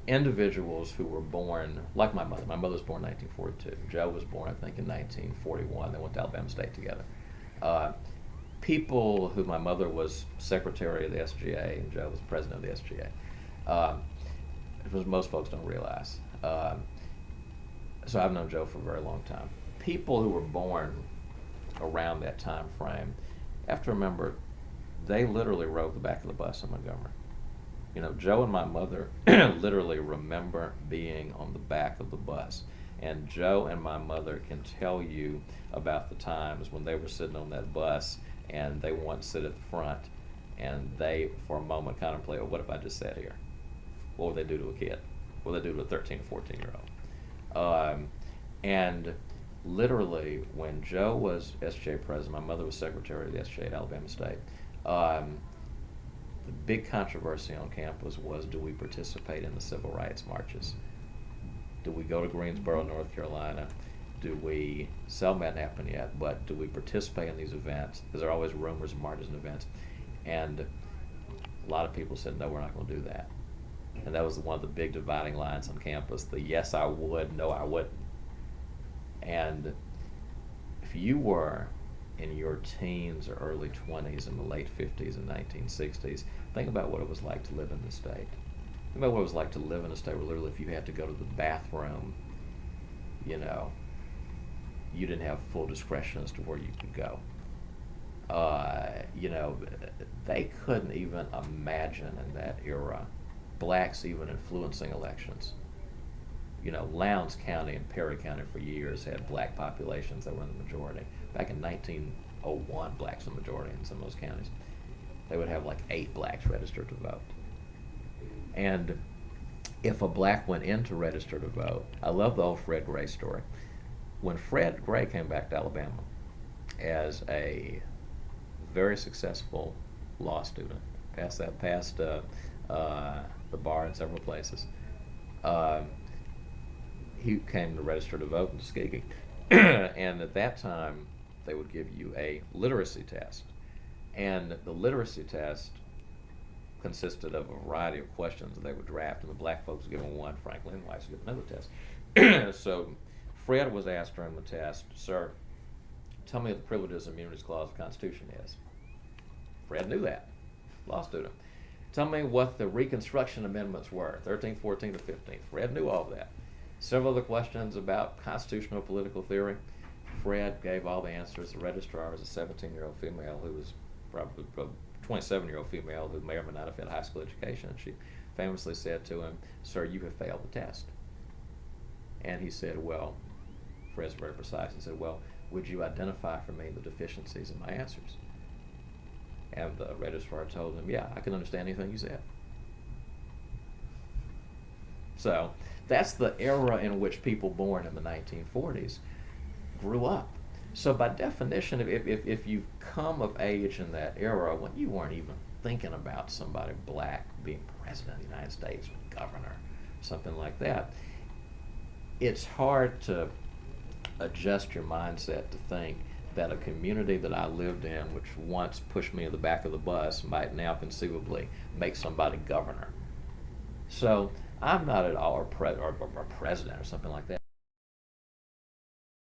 individuals who were born, like my mother. My mother was born in 1942. Joe was born, I think, in 1941. They went to Alabama State together. Uh, People who my mother was secretary of the SGA and Joe was president of the SGA. Which most folks don't realize. So I've known Joe for a very long time. People who were born around that time frame, you have to remember, they literally rode the back of the bus in Montgomery. You know, Joe and my mother literally remember being on the back of the bus. And Joe and my mother can tell you about the times when they were sitting on that bus and they wanted to sit at the front and they, for a moment, contemplate, well, what if I just sat here? What would they do to a kid? What would they do to a 13 or 14-year-old? And literally, when Joe was SJ president, my mother was secretary of the SJ at Alabama State, the big controversy on campus was, do we participate in the civil rights marches? Do we go to Greensboro, North Carolina? Do we, Selma hadn't happened yet, but do we participate in these events? Because there are always rumors of marches and events. And a lot of people said, no, we're not going to do that. And that was one of the big dividing lines on campus, the yes, I would, no, I wouldn't. And if you were in your teens or early 20s in the late 50s and 1960s, think about what it was like to live in the state. Think about what it was like to live in a state where literally if you had to go to the bathroom, you know, you didn't have full discretion as to where you could go. You know, they couldn't even imagine in that era blacks even influencing elections. You know, Lowndes County and Perry County for years had black populations that were in the majority. Back in 1901, blacks were the majority in some of those counties. They would have like 8 blacks registered to vote. And if a black went in to register to vote, I love the old Fred Gray story. When Fred Gray came back to Alabama as a very successful law student, passed the bar in several places, he came to register to vote in Tuskegee. And at that time, they would give you a literacy test. And the literacy test consisted of a variety of questions that they would draft, and the black folks were given one, frankly, and the whites were given another test. So Fred was asked during the test, sir, tell me what the Privileges and Immunities Clause of the Constitution is. Fred knew that, law student. Tell me what the Reconstruction Amendments were, 13th, 14th, or 15th. Fred knew all of that. Several other questions about constitutional political theory. Fred gave all the answers. The registrar was a 17-year-old female who was probably a 27-year-old female who may or may not have had a high school education. She famously said to him, sir, you have failed the test. And he said, well, Fred's very precise. He said, well, would you identify for me the deficiencies in my answers? And the registrar told him, yeah, I can understand anything you said. So that's the era in which people born in the 1940s grew up. So by definition, if you've come of age in that era when you weren't even thinking about somebody black being president of the United States or governor, something like that, it's hard to adjust your mindset to think that a community that I lived in, which once pushed me in the back of the bus, might now conceivably make somebody governor. So I'm not at all a president or something like that.